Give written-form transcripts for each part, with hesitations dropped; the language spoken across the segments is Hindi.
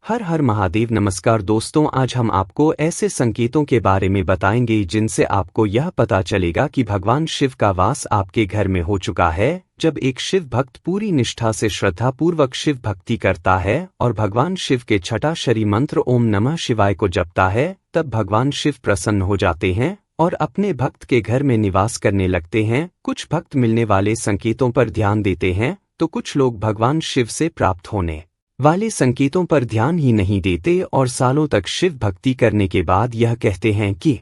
हर हर महादेव। नमस्कार दोस्तों, आज हम आपको ऐसे संकेतों के बारे में बताएंगे जिनसे आपको यह पता चलेगा कि भगवान शिव का वास आपके घर में हो चुका है। जब एक शिव भक्त पूरी निष्ठा से श्रद्धापूर्वक शिव भक्ति करता है और भगवान शिव के छटाक्षरी मंत्र ओम नमः शिवाय को जपता है, तब भगवान शिव प्रसन्न हो जाते हैं और अपने भक्त के घर में निवास करने लगते हैं। कुछ भक्त मिलने वाले संकेतों पर ध्यान देते हैं तो कुछ लोग भगवान शिव से प्राप्त होने वाले संकेतों पर ध्यान ही नहीं देते और सालों तक शिव भक्ति करने के बाद यह कहते हैं कि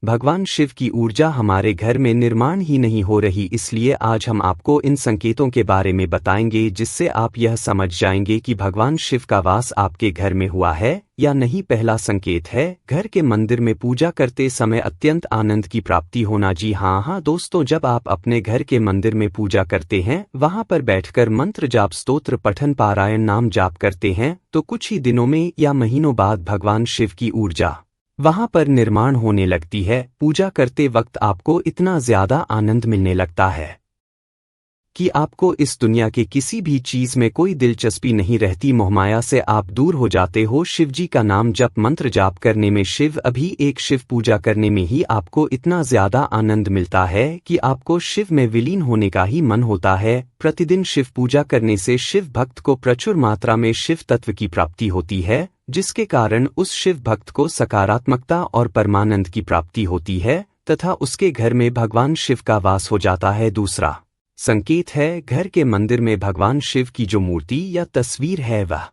भगवान शिव की ऊर्जा हमारे घर में निर्माण ही नहीं हो रही। इसलिए आज हम आपको इन संकेतों के बारे में बताएंगे जिससे आप यह समझ जाएंगे कि भगवान शिव का वास आपके घर में हुआ है या नहीं। पहला संकेत है घर के मंदिर में पूजा करते समय अत्यंत आनंद की प्राप्ति होना। जी हाँ दोस्तों, जब आप अपने घर के मंदिर में पूजा करते हैं, वहां पर बैठकर मंत्र जाप, स्तोत्र पठन, पारायण, नाम जाप करते हैं, तो कुछ ही दिनों में या महीनों बाद भगवान शिव की ऊर्जा वहां पर निर्माण होने लगती है। पूजा करते वक्त आपको इतना ज्यादा आनंद मिलने लगता है कि आपको इस दुनिया के किसी भी चीज में कोई दिलचस्पी नहीं रहती। मोहमाया से आप दूर हो जाते हो। शिवजी का नाम जप, मंत्र जाप करने में, शिव पूजा करने में ही आपको इतना ज्यादा आनंद मिलता है कि आपको शिव में विलीन होने का ही मन होता है। प्रतिदिन शिव पूजा करने से शिव भक्त को प्रचुर मात्रा में शिव तत्व की प्राप्ति होती है, जिसके कारण उस शिव भक्त को सकारात्मकता और परमानंद की प्राप्ति होती है तथा उसके घर में भगवान शिव का वास हो जाता है। दूसरा संकेत है घर के मंदिर में भगवान शिव की जो मूर्ति या तस्वीर है वह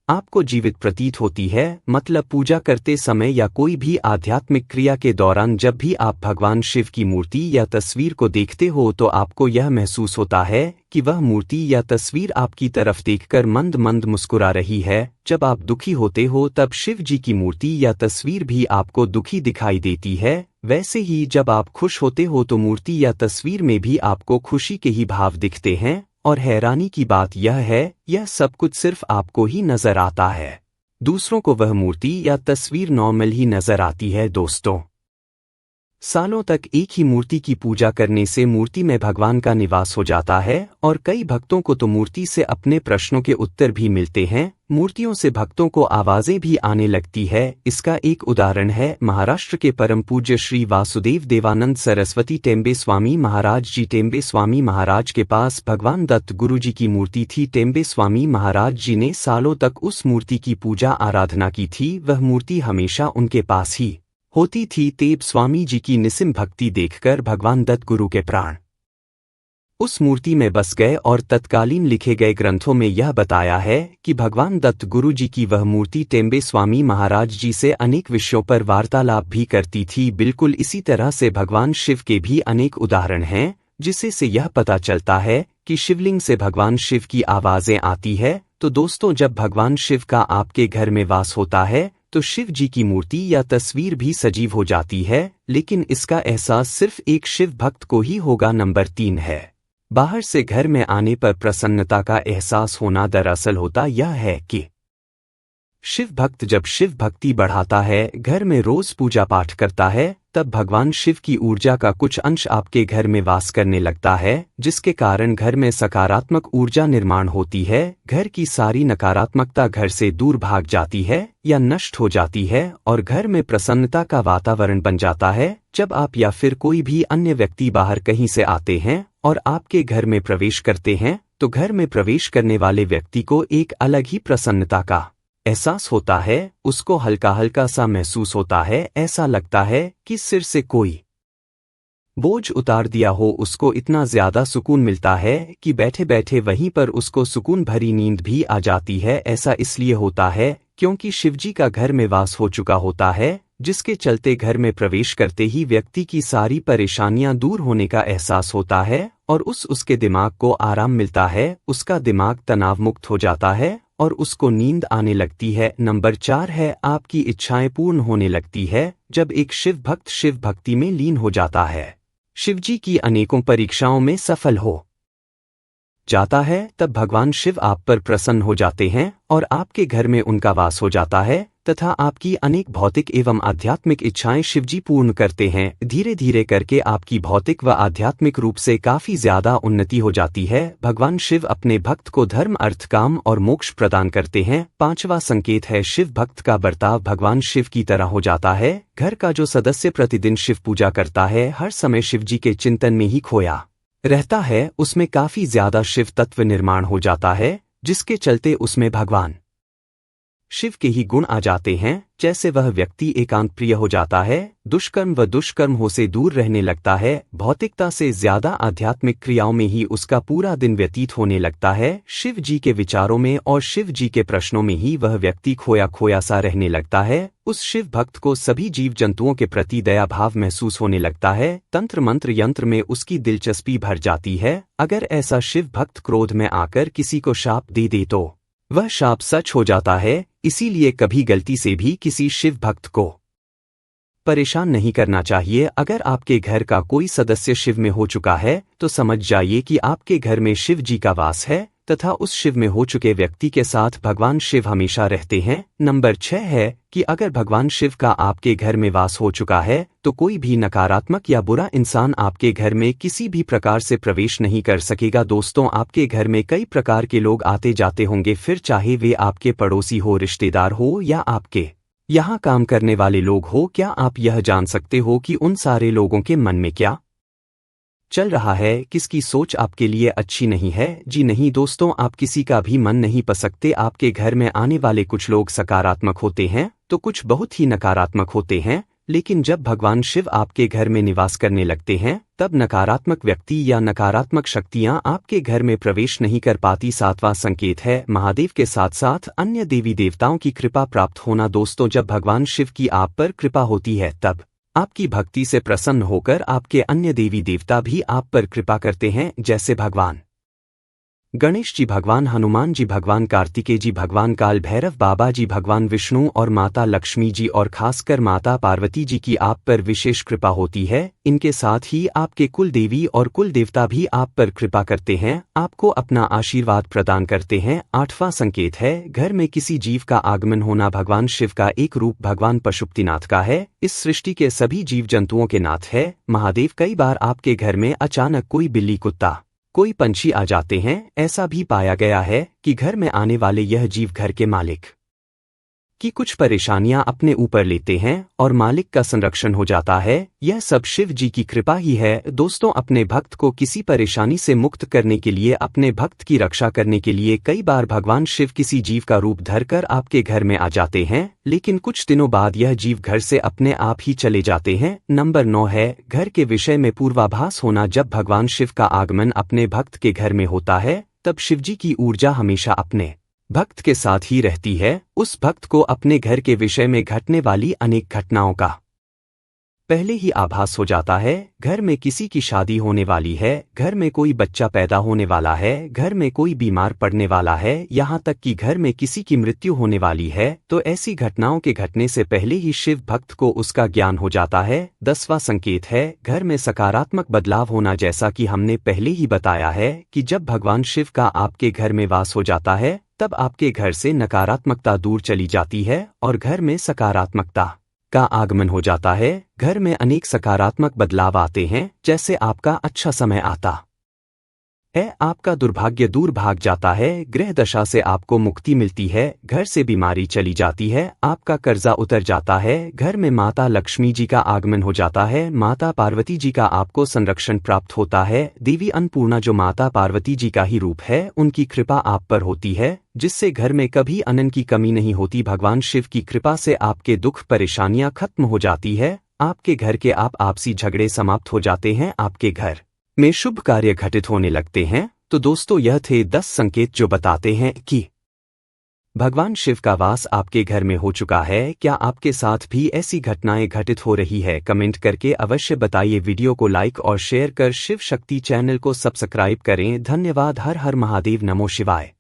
आपको जीवित प्रतीत होती है। मतलब पूजा करते समय या कोई भी आध्यात्मिक क्रिया के दौरान जब भी आप भगवान शिव की मूर्ति या तस्वीर को देखते हो तो आपको यह महसूस होता है कि वह मूर्ति या तस्वीर आपकी तरफ देखकर मंद मंद मुस्कुरा रही है। जब आप दुखी होते हो तब शिव जी की मूर्ति या तस्वीर भी आपको दुखी दिखाई देती है। वैसे ही जब आप खुश होते हो तो मूर्ति या तस्वीर में भी आपको खुशी के ही भाव दिखते हैं। और हैरानी की बात यह है, यह सब कुछ सिर्फ आपको ही नजर आता है, दूसरों को वह मूर्ति या तस्वीर नॉर्मल ही नजर आती है। दोस्तों, सालों तक एक ही मूर्ति की पूजा करने से मूर्ति में भगवान का निवास हो जाता है और कई भक्तों को तो मूर्ति से अपने प्रश्नों के उत्तर भी मिलते हैं। मूर्तियों से भक्तों को आवाजें भी आने लगती है। इसका एक उदाहरण है महाराष्ट्र के परम पूज्य श्री वासुदेव देवानंद सरस्वती टेम्बे स्वामी महाराज जी। टेम्बे स्वामी महाराज के पास भगवान दत्त गुरु जी की मूर्ति थी। टेम्बे स्वामी महाराज जी ने सालों तक उस मूर्ति की पूजा आराधना की थी। वह मूर्ति हमेशा उनके पास ही होती थी। तेब स्वामी जी की निस्सिम भक्ति देखकर भगवान दत्त गुरु के प्राण उस मूर्ति में बस गए और तत्कालीन लिखे गए ग्रंथों में यह बताया है कि भगवान दत्त गुरु जी की वह मूर्ति टेम्बे स्वामी महाराज जी से अनेक विषयों पर वार्तालाप भी करती थी। बिल्कुल इसी तरह से भगवान शिव के भी अनेक उदाहरण हैं, जिससे से यह पता चलता है कि शिवलिंग से भगवान शिव की आवाजें आती है। तो दोस्तों, जब भगवान शिव का आपके घर में वास होता है तो शिव जी की मूर्ति या तस्वीर भी सजीव हो जाती है, लेकिन इसका एहसास सिर्फ एक शिव भक्त को ही होगा। नंबर 3 है बाहर से घर में आने पर प्रसन्नता का एहसास होना। दरअसल होता यह है कि शिव भक्त जब शिव भक्ति बढ़ाता है, घर में रोज पूजा पाठ करता है, तब भगवान शिव की ऊर्जा का कुछ अंश आपके घर में वास करने लगता है, जिसके कारण घर में सकारात्मक ऊर्जा निर्माण होती है। घर की सारी नकारात्मकता घर से दूर भाग जाती है या नष्ट हो जाती है और घर में प्रसन्नता का वातावरण बन जाता है। जब आप या फिर कोई भी अन्य व्यक्ति बाहर कहीं से आते हैं और आपके घर में प्रवेश करते हैं, तो घर में प्रवेश करने वाले व्यक्ति को एक अलग ही प्रसन्नता का एहसास होता है। उसको हल्का हल्का सा महसूस होता है। ऐसा लगता है कि सिर से कोई बोझ उतार दिया हो। उसको इतना ज्यादा सुकून मिलता है कि बैठे बैठे वहीं पर उसको सुकून भरी नींद भी आ जाती है। ऐसा इसलिए होता है क्योंकि शिवजी का घर में वास हो चुका होता है, जिसके चलते घर में प्रवेश करते ही व्यक्ति की सारी परेशानियां दूर होने का एहसास होता है और उसके दिमाग को आराम मिलता है। उसका दिमाग तनाव मुक्त हो जाता है और उसको नींद आने लगती है। नंबर 4 है आपकी इच्छाएं पूर्ण होने लगती है। जब एक शिव भक्त शिव भक्ति में लीन हो जाता है, शिवजी की अनेकों परीक्षाओं में सफल हो जाता है, तब भगवान शिव आप पर प्रसन्न हो जाते हैं और आपके घर में उनका वास हो जाता है। तथा आपकी अनेक भौतिक एवं आध्यात्मिक इच्छाएं शिवजी पूर्ण करते हैं। धीरे धीरे करके आपकी भौतिक व आध्यात्मिक रूप से काफी ज्यादा उन्नति हो जाती है। भगवान शिव अपने भक्त को धर्म, अर्थ, काम और मोक्ष प्रदान करते हैं। पांचवा संकेत है शिव भक्त का बर्ताव भगवान शिव की तरह हो जाता है। घर का जो सदस्य प्रतिदिन शिव पूजा करता है, हर समय शिवजी के चिंतन में ही खोया रहता है, उसमें काफी ज्यादा शिव तत्व निर्माण हो जाता है, जिसके चलते उसमें भगवान शिव के ही गुण आ जाते हैं। जैसे वह व्यक्ति एकांत प्रिय हो जाता है, दुष्कर्म व दुष्कर्म हो से दूर रहने लगता है, भौतिकता से ज्यादा आध्यात्मिक क्रियाओं में ही उसका पूरा दिन व्यतीत होने लगता है। शिव जी के विचारों में और शिव जी के प्रश्नों में ही वह व्यक्ति खोया खोया सा रहने लगता है। उस शिव भक्त को सभी जीव जंतुओं के प्रति दया भाव महसूस होने लगता है। तंत्र मंत्र यंत्र में उसकी दिलचस्पी भर जाती है। अगर ऐसा शिव भक्त क्रोध में आकर किसी को शाप दे तो वह शाप सच हो जाता है। इसीलिए कभी गलती से भी किसी शिव भक्त को परेशान नहीं करना चाहिए। अगर आपके घर का कोई सदस्य शिव में हो चुका है तो समझ जाइए कि आपके घर में शिव जी का वास है तथा उस शिव में हो चुके व्यक्ति के साथ भगवान शिव हमेशा रहते हैं। नंबर 6 है कि अगर भगवान शिव का आपके घर में वास हो चुका है तो कोई भी नकारात्मक या बुरा इंसान आपके घर में किसी भी प्रकार से प्रवेश नहीं कर सकेगा। दोस्तों, आपके घर में कई प्रकार के लोग आते जाते होंगे, फिर चाहे वे आपके पड़ोसी हो, रिश्तेदार हो या आपके यहाँ काम करने वाले लोग हो। क्या आप यह जान सकते हो कि उन सारे लोगों के मन में क्या चल रहा है, किसकी सोच आपके लिए अच्छी नहीं है? जी नहीं दोस्तों, आप किसी का भी मन नहीं पा सकते। आपके घर में आने वाले कुछ लोग सकारात्मक होते हैं तो कुछ बहुत ही नकारात्मक होते हैं, लेकिन जब भगवान शिव आपके घर में निवास करने लगते हैं तब नकारात्मक व्यक्ति या नकारात्मक शक्तियां आपके घर में प्रवेश नहीं कर पाती। 7वां संकेत है महादेव के साथ साथ अन्य देवी देवताओं की कृपा प्राप्त होना। दोस्तों, जब भगवान शिव की आप पर कृपा होती है तब आपकी भक्ति से प्रसन्न होकर आपके अन्य देवी देवता भी आप पर कृपा करते हैं, जैसे भगवान गणेश जी, भगवान हनुमान जी, भगवान कार्तिकेय जी, भगवान काल भैरव बाबा जी, भगवान विष्णु और माता लक्ष्मी जी और खासकर माता पार्वती जी की आप पर विशेष कृपा होती है। इनके साथ ही आपके कुल देवी और कुल देवता भी आप पर कृपा करते हैं, आपको अपना आशीर्वाद प्रदान करते हैं। 8वां संकेत है घर में किसी जीव का आगमन होना। भगवान शिव का एक रूप भगवान पशुपतिनाथ का है, इस सृष्टि के सभी जीव जंतुओं के नाथ है महादेव। कई बार आपके घर में अचानक कोई बिल्ली, कुत्ता, कोई पंछी आ जाते हैं। ऐसा भी पाया गया है कि घर में आने वाले यह जीव घर के मालिक की कुछ परेशानियां अपने ऊपर लेते हैं और मालिक का संरक्षण हो जाता है। यह सब शिव जी की कृपा ही है। दोस्तों, अपने भक्त को किसी परेशानी से मुक्त करने के लिए, अपने भक्त की रक्षा करने के लिए कई बार भगवान शिव किसी जीव का रूप धरकर आपके घर में आ जाते हैं, लेकिन कुछ दिनों बाद यह जीव घर से अपने आप ही चले जाते हैं। नंबर 9 है घर के विषय में पूर्वाभास होना। जब भगवान शिव का आगमन अपने भक्त के घर में होता है तब शिवजी की ऊर्जा हमेशा अपने भक्त के साथ ही रहती है। उस भक्त को अपने घर के विषय में घटने वाली अनेक घटनाओं का पहले ही आभास हो जाता है। घर में किसी की शादी होने वाली है, घर में कोई बच्चा पैदा होने वाला है, घर में कोई बीमार पड़ने वाला है, यहाँ तक कि घर में किसी की मृत्यु होने वाली है, तो ऐसी घटनाओं के घटने से पहले ही शिव भक्त को उसका ज्ञान हो जाता है। 10वां संकेत है घर में सकारात्मक बदलाव होना। जैसा कि हमने पहले ही बताया है कि जब भगवान शिव का आपके घर में वास हो जाता है तब आपके घर से नकारात्मकता दूर चली जाती है और घर में सकारात्मकता का आगमन हो जाता है। घर में अनेक सकारात्मक बदलाव आते हैं, जैसे आपका अच्छा समय आता है, आपका दुर्भाग्य दूर भाग जाता है, ग्रह दशा से आपको मुक्ति मिलती है, घर से बीमारी चली जाती है, आपका कर्जा उतर जाता है, घर में माता लक्ष्मी जी का आगमन हो जाता है, माता पार्वती जी का आपको संरक्षण प्राप्त होता है, देवी अन्नपूर्णा जो माता पार्वती जी का ही रूप है, उनकी कृपा आप पर होती है, जिससे घर में कभी अन्न की कमी नहीं होती। भगवान शिव की कृपा से आपके दुख परेशानियां खत्म हो जाती है, आपके घर के आपसी झगड़े समाप्त हो जाते हैं, आपके घर में शुभ कार्य घटित होने लगते हैं। तो दोस्तों, यह थे 10 संकेत जो बताते हैं कि भगवान शिव का वास आपके घर में हो चुका है। क्या आपके साथ भी ऐसी घटनाएं घटित हो रही है? कमेंट करके अवश्य बताइए। वीडियो को लाइक और शेयर कर शिव शक्ति चैनल को सब्सक्राइब करें। धन्यवाद। हर हर महादेव। नमो शिवाय।